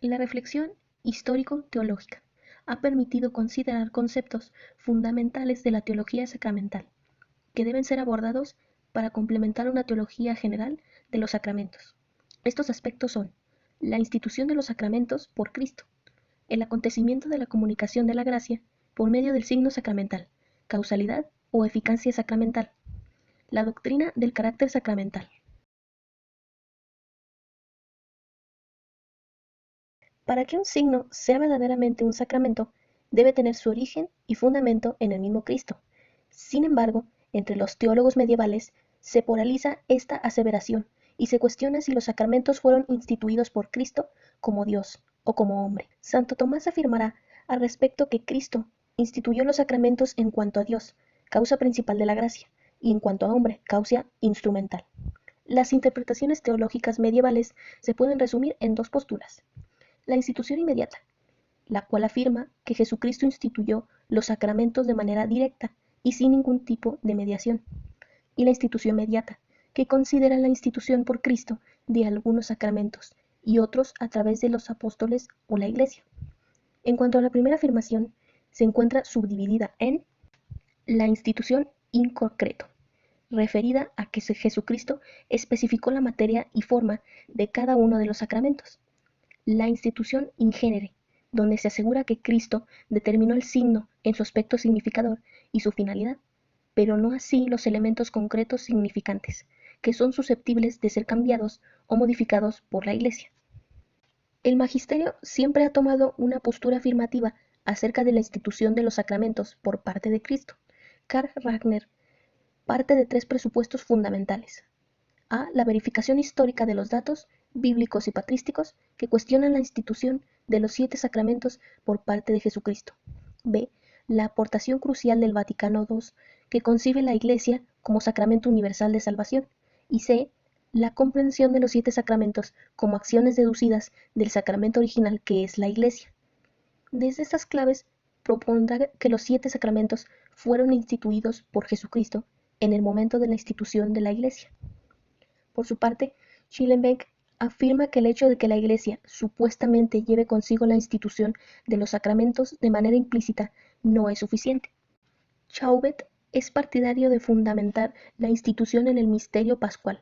La reflexión histórico-teológica ha permitido considerar conceptos fundamentales de la teología sacramental, que deben ser abordados para complementar una teología general de los sacramentos. Estos aspectos son la institución de los sacramentos por Cristo, el acontecimiento de la comunicación de la gracia por medio del signo sacramental, causalidad o eficacia sacramental, la doctrina del carácter sacramental. Para que un signo sea verdaderamente un sacramento, debe tener su origen y fundamento en el mismo Cristo. Sin embargo, entre los teólogos medievales se polariza esta aseveración y se cuestiona si los sacramentos fueron instituidos por Cristo como Dios o como hombre. Santo Tomás afirmará al respecto que Cristo instituyó los sacramentos en cuanto a Dios, causa principal de la gracia, y en cuanto a hombre, causa instrumental. Las interpretaciones teológicas medievales se pueden resumir en dos posturas. La institución inmediata, la cual afirma que Jesucristo instituyó los sacramentos de manera directa y sin ningún tipo de mediación, y la institución mediata, que considera la institución por Cristo de algunos sacramentos y otros a través de los apóstoles o la Iglesia. En cuanto a la primera afirmación, se encuentra subdividida en la institución in concreto, referida a que Jesucristo especificó la materia y forma de cada uno de los sacramentos. La institución in genere, donde se asegura que Cristo determinó el signo en su aspecto significador y su finalidad, pero no así los elementos concretos significantes, que son susceptibles de ser cambiados o modificados por la Iglesia. El magisterio siempre ha tomado una postura afirmativa acerca de la institución de los sacramentos por parte de Cristo. Karl Rahner parte de tres presupuestos fundamentales. A. La verificación histórica de los datos bíblicos y patrísticos que cuestionan la institución de los 7 sacramentos por parte de Jesucristo. B. La aportación crucial del Vaticano II que concibe la Iglesia como sacramento universal de salvación. Y C. La comprensión de los 7 sacramentos como acciones deducidas del sacramento original que es la Iglesia. Desde estas claves propondrá que los 7 sacramentos fueron instituidos por Jesucristo en el momento de la institución de la Iglesia. Por su parte, Schillenbeck afirma que el hecho de que la Iglesia supuestamente lleve consigo la institución de los sacramentos de manera implícita no es suficiente. Chauvet es partidario de fundamentar la institución en el misterio pascual,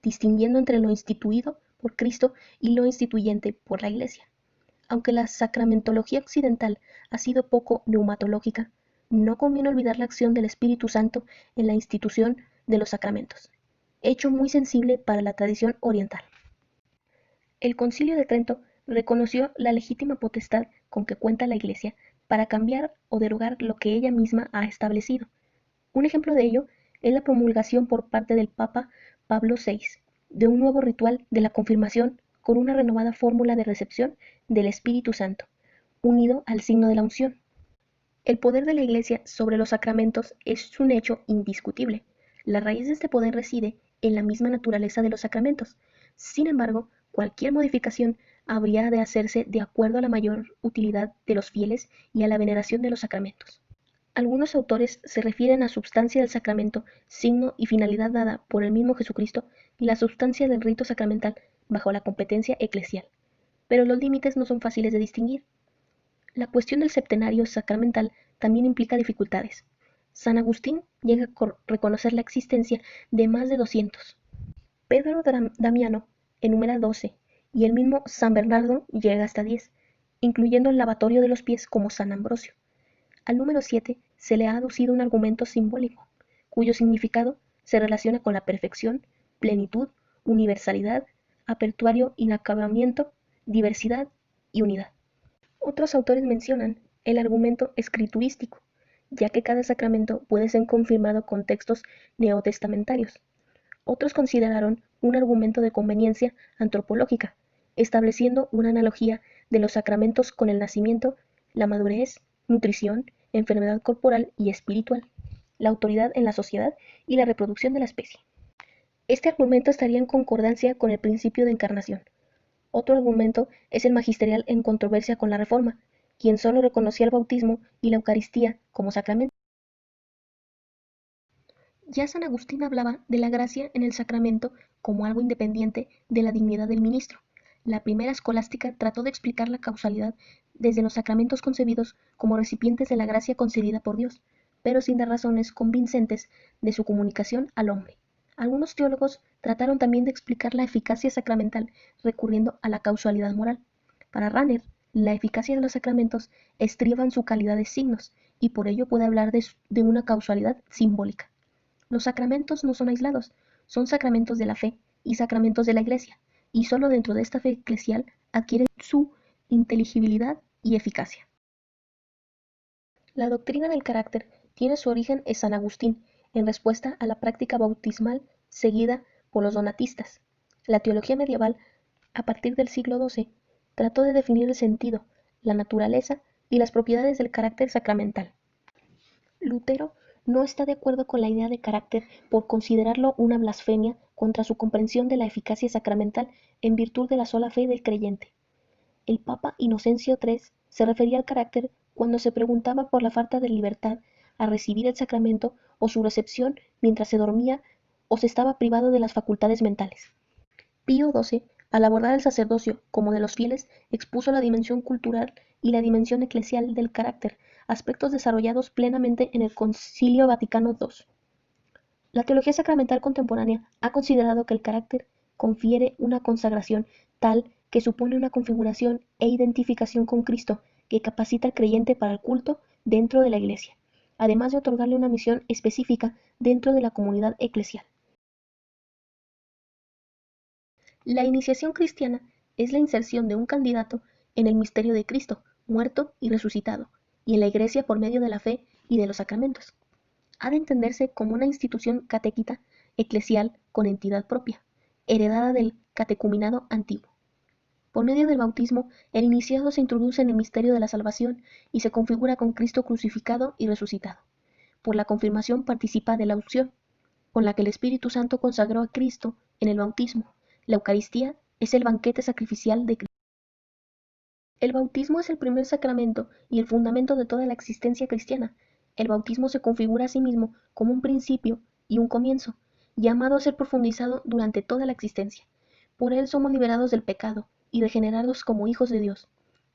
distinguiendo entre lo instituido por Cristo y lo instituyente por la Iglesia. Aunque la sacramentología occidental ha sido poco neumatológica, no conviene olvidar la acción del Espíritu Santo en la institución de los sacramentos, hecho muy sensible para la tradición oriental. El Concilio de Trento reconoció la legítima potestad con que cuenta la Iglesia para cambiar o derogar lo que ella misma ha establecido. Un ejemplo de ello es la promulgación por parte del Papa Pablo VI de un nuevo ritual de la confirmación con una renovada fórmula de recepción del Espíritu Santo, unido al signo de la unción. El poder de la Iglesia sobre los sacramentos es un hecho indiscutible. La raíz de este poder reside en la misma naturaleza de los sacramentos. Sin embargo, cualquier modificación habría de hacerse de acuerdo a la mayor utilidad de los fieles y a la veneración de los sacramentos. Algunos autores se refieren a substancia del sacramento, signo y finalidad dada por el mismo Jesucristo y la substancia del rito sacramental bajo la competencia eclesial. Pero los límites no son fáciles de distinguir. La cuestión del septenario sacramental también implica dificultades. San Agustín llega a reconocer la existencia de más de 200. Pedro Damiano enumera 12 y el mismo San Bernardo llega hasta 10, incluyendo el lavatorio de los pies como San Ambrosio. Al número 7 se le ha aducido un argumento simbólico, cuyo significado se relaciona con la perfección, plenitud, universalidad, apertuario inacabamiento, diversidad y unidad. Otros autores mencionan el argumento escriturístico, ya que cada sacramento puede ser confirmado con textos neotestamentarios. Otros consideraron un argumento de conveniencia antropológica, estableciendo una analogía de los sacramentos con el nacimiento, la madurez, nutrición, enfermedad corporal y espiritual, la autoridad en la sociedad y la reproducción de la especie. Este argumento estaría en concordancia con el principio de encarnación. Otro argumento es el magisterial en controversia con la Reforma, quien solo reconocía el bautismo y la Eucaristía como sacramento. Ya San Agustín hablaba de la gracia en el sacramento como algo independiente de la dignidad del ministro. La primera escolástica trató de explicar la causalidad desde los sacramentos concebidos como recipientes de la gracia concedida por Dios, pero sin dar razones convincentes de su comunicación al hombre. Algunos teólogos trataron también de explicar la eficacia sacramental recurriendo a la causalidad moral. Para Ranner, la eficacia de los sacramentos estriba en su calidad de signos, y por ello puede hablar de una causalidad simbólica. Los sacramentos no son aislados, son sacramentos de la fe y sacramentos de la Iglesia, y solo dentro de esta fe eclesial adquieren su inteligibilidad y eficacia. La doctrina del carácter tiene su origen en San Agustín, en respuesta a la práctica bautismal seguida por los donatistas. La teología medieval, a partir del siglo XII, trató de definir el sentido, la naturaleza y las propiedades del carácter sacramental. Lutero no está de acuerdo con la idea de carácter por considerarlo una blasfemia contra su comprensión de la eficacia sacramental en virtud de la sola fe del creyente. El Papa Inocencio III se refería al carácter cuando se preguntaba por la falta de libertad a recibir el sacramento o su recepción mientras se dormía o se estaba privado de las facultades mentales. Pío XII, al abordar el sacerdocio como de los fieles, expuso la dimensión cultural y la dimensión eclesial del carácter, aspectos desarrollados plenamente en el Concilio Vaticano II. La teología sacramental contemporánea ha considerado que el carácter confiere una consagración tal que supone una configuración e identificación con Cristo que capacita al creyente para el culto dentro de la Iglesia, además de otorgarle una misión específica dentro de la comunidad eclesial. La iniciación cristiana es la inserción de un candidato en el misterio de Cristo, muerto y resucitado, y en la Iglesia por medio de la fe y de los sacramentos. Ha de entenderse como una institución catequita eclesial con entidad propia, heredada del catecumenado antiguo. Por medio del bautismo, el iniciado se introduce en el misterio de la salvación y se configura con Cristo crucificado y resucitado. Por la confirmación participa de la unción, con la que el Espíritu Santo consagró a Cristo en el bautismo. La Eucaristía es el banquete sacrificial de Cristo. El bautismo es el primer sacramento y el fundamento de toda la existencia cristiana. El bautismo se configura a sí mismo como un principio y un comienzo, llamado a ser profundizado durante toda la existencia. Por él somos liberados del pecado y regenerados como hijos de Dios.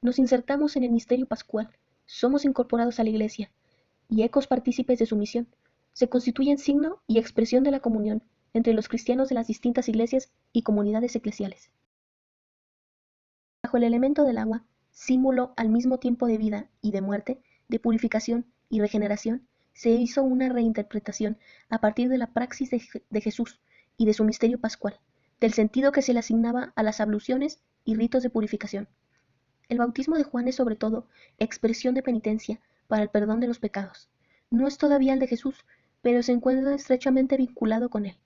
Nos insertamos en el misterio pascual, somos incorporados a la Iglesia y ecos partícipes de su misión. Se constituyen signo y expresión de la comunión entre los cristianos de las distintas iglesias y comunidades eclesiales. Bajo el elemento del agua, símbolo al mismo tiempo de vida y de muerte, de purificación y regeneración, se hizo una reinterpretación a partir de la praxis de Jesús y de su misterio pascual, del sentido que se le asignaba a las abluciones y ritos de purificación. El bautismo de Juan es sobre todo expresión de penitencia para el perdón de los pecados. No es todavía el de Jesús, pero se encuentra estrechamente vinculado con él.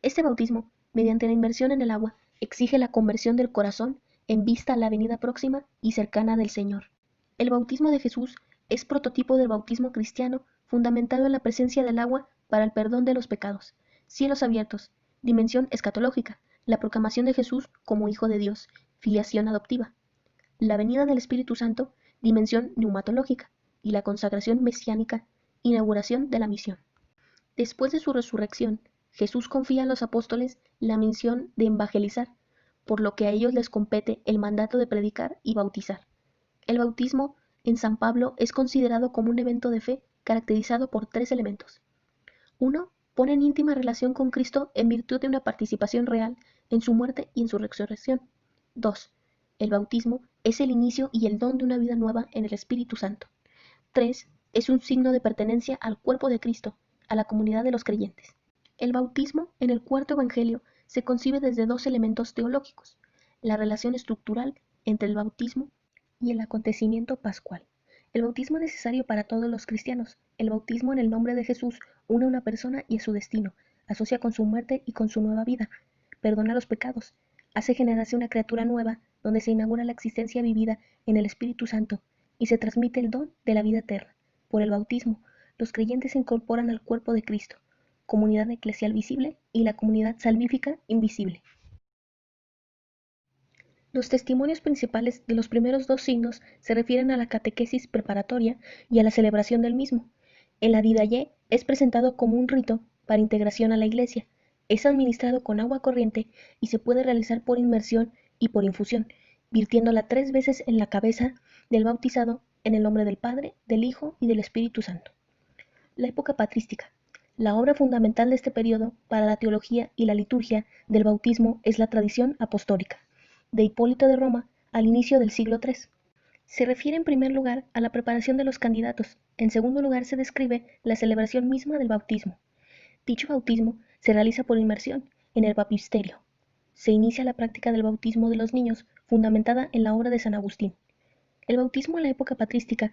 Este bautismo, mediante la inmersión en el agua, exige la conversión del corazón en vista a la venida próxima y cercana del Señor. El bautismo de Jesús es prototipo del bautismo cristiano fundamentado en la presencia del agua para el perdón de los pecados, cielos abiertos, dimensión escatológica, la proclamación de Jesús como Hijo de Dios, filiación adoptiva, la venida del Espíritu Santo, dimensión neumatológica, y la consagración mesiánica, inauguración de la misión. Después de su resurrección, Jesús confía a los apóstoles la misión de evangelizar, por lo que a ellos les compete el mandato de predicar y bautizar. El bautismo en San Pablo es considerado como un evento de fe caracterizado por tres elementos. 1. Pone en íntima relación con Cristo en virtud de una participación real en su muerte y en su resurrección. 2. El bautismo es el inicio y el don de una vida nueva en el Espíritu Santo. 3. Es un signo de pertenencia al cuerpo de Cristo, a la comunidad de los creyentes. El bautismo en el cuarto evangelio se concibe desde dos elementos teológicos: la relación estructural entre el bautismo y el acontecimiento pascual. El bautismo es necesario para todos los cristianos. El bautismo en el nombre de Jesús une a una persona y a su destino, asocia con su muerte y con su nueva vida, perdona los pecados, hace generarse una criatura nueva donde se inaugura la existencia vivida en el Espíritu Santo y se transmite el don de la vida eterna. Por el bautismo, los creyentes se incorporan al cuerpo de Cristo, comunidad eclesial visible y la comunidad salvífica invisible. Los testimonios principales de los primeros dos signos se refieren a la catequesis preparatoria y a la celebración del mismo. El Didache es presentado como un rito para integración a la Iglesia, es administrado con agua corriente y se puede realizar por inmersión y por infusión, virtiéndola 3 veces en la cabeza del bautizado en el nombre del Padre, del Hijo y del Espíritu Santo. La época patrística. La obra fundamental de este periodo para la teología y la liturgia del bautismo es la tradición apostólica, de Hipólito de Roma al inicio del siglo III. Se refiere en primer lugar a la preparación de los candidatos, en segundo lugar se describe la celebración misma del bautismo. Dicho bautismo se realiza por inmersión en el baptisterio. Se inicia la práctica del bautismo de los niños, fundamentada en la obra de San Agustín. El bautismo en la época patrística,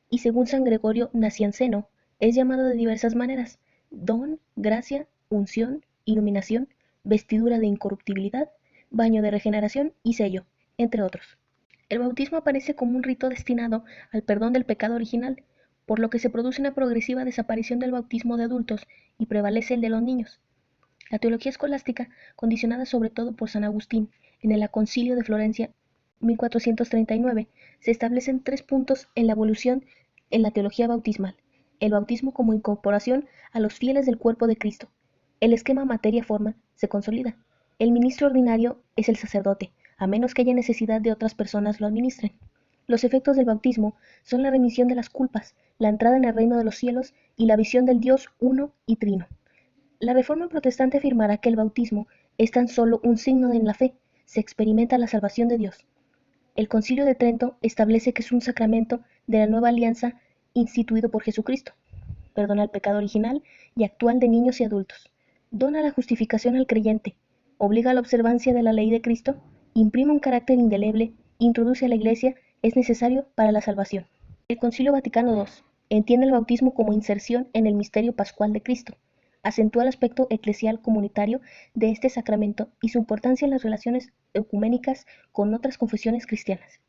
y según San Gregorio Nacianceno, es llamado de diversas maneras: don, gracia, unción, iluminación, vestidura de incorruptibilidad, baño de regeneración y sello, entre otros. El bautismo aparece como un rito destinado al perdón del pecado original, por lo que se produce una progresiva desaparición del bautismo de adultos y prevalece el de los niños. La teología escolástica, condicionada sobre todo por San Agustín en el Concilio de Florencia 1439, se establecen 3 puntos en la evolución en la teología bautismal: el bautismo como incorporación a los fieles del cuerpo de Cristo. El esquema materia-forma se consolida. El ministro ordinario es el sacerdote, a menos que haya necesidad de otras personas lo administren. Los efectos del bautismo son la remisión de las culpas, la entrada en el reino de los cielos y la visión del Dios uno y trino. La Reforma protestante afirmará que el bautismo es tan solo un signo en la fe, se experimenta la salvación de Dios. El Concilio de Trento establece que es un sacramento de la nueva alianza instituido por Jesucristo. Perdona el pecado original y actual de niños y adultos. Dona la justificación al creyente. Obliga a la observancia de la ley de Cristo. Imprime un carácter indeleble. Introduce a la Iglesia. Es necesario para la salvación. El Concilio Vaticano II entiende el bautismo como inserción en el misterio pascual de Cristo. Acentúa el aspecto eclesial comunitario de este sacramento y su importancia en las relaciones ecuménicas con otras confesiones cristianas.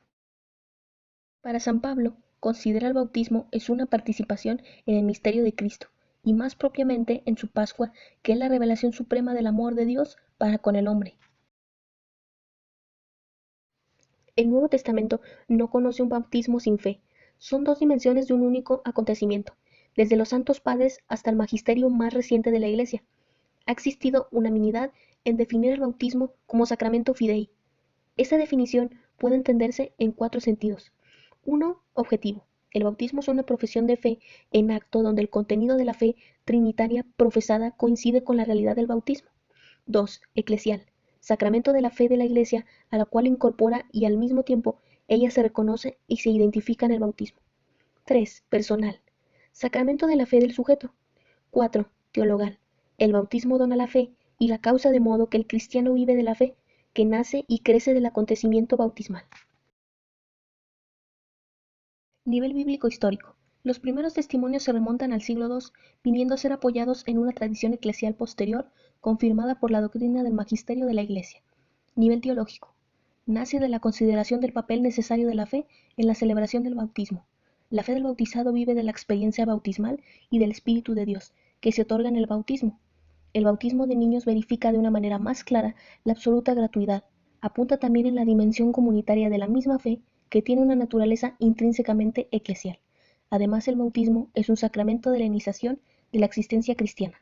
Para San Pablo, considera el bautismo es una participación en el misterio de Cristo, y más propiamente en su Pascua, que es la revelación suprema del amor de Dios para con el hombre. El Nuevo Testamento no conoce un bautismo sin fe. Son 2 dimensiones de un único acontecimiento, desde los santos padres hasta el magisterio más reciente de la Iglesia. Ha existido unanimidad en definir el bautismo como sacramento fidei. Esta definición puede entenderse en 4 sentidos. 1. Objetivo. El bautismo es una profesión de fe en acto donde el contenido de la fe trinitaria profesada coincide con la realidad del bautismo. 2. Eclesial. Sacramento de la fe de la Iglesia a la cual incorpora y al mismo tiempo ella se reconoce y se identifica en el bautismo. 3. Personal. Sacramento de la fe del sujeto. 4. Teologal. El bautismo dona la fe y la causa de modo que el cristiano vive de la fe, que nace y crece del acontecimiento bautismal. Nivel bíblico histórico. Los primeros testimonios se remontan al siglo II, viniendo a ser apoyados en una tradición eclesial posterior, confirmada por la doctrina del magisterio de la Iglesia. Nivel teológico. Nace de la consideración del papel necesario de la fe en la celebración del bautismo. La fe del bautizado vive de la experiencia bautismal y del Espíritu de Dios, que se otorga en el bautismo. El bautismo de niños verifica de una manera más clara la absoluta gratuidad. Apunta también en la dimensión comunitaria de la misma fe, que tiene una naturaleza intrínsecamente eclesial. Además, el bautismo es un sacramento de la iniciación de la existencia cristiana.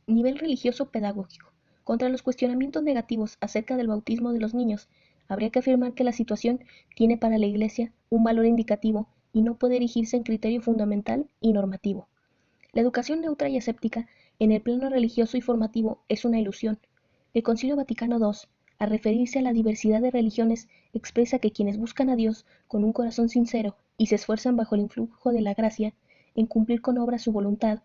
Nivel religioso pedagógico. Contra los cuestionamientos negativos acerca del bautismo de los niños, habría que afirmar que la situación tiene para la Iglesia un valor indicativo y no puede erigirse en criterio fundamental y normativo. La educación neutra y escéptica en el plano religioso y formativo es una ilusión. El Concilio Vaticano II, al referirse a la diversidad de religiones, expresa que quienes buscan a Dios con un corazón sincero y se esfuerzan bajo el influjo de la gracia en cumplir con obra su voluntad,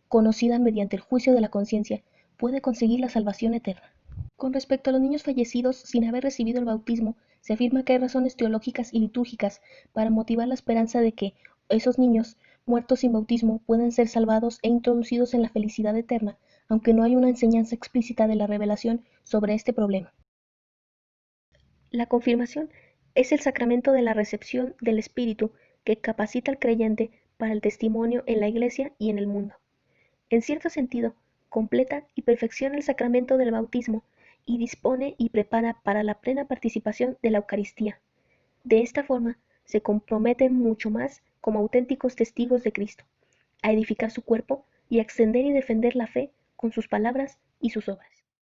conocida mediante el juicio de la conciencia, puede conseguir la salvación eterna. Con respecto a los niños fallecidos sin haber recibido el bautismo, se afirma que hay razones teológicas y litúrgicas para motivar la esperanza de que esos niños, muertos sin bautismo, pueden ser salvados e introducidos en la felicidad eterna, aunque no hay una enseñanza explícita de la revelación sobre este problema. La confirmación es el sacramento de la recepción del Espíritu que capacita al creyente para el testimonio en la Iglesia y en el mundo. En cierto sentido, completa y perfecciona el sacramento del bautismo y dispone y prepara para la plena participación de la Eucaristía. De esta forma, se comprometen mucho más como auténticos testigos de Cristo, a edificar su cuerpo y a extender y defender la fe con sus palabras y sus obras.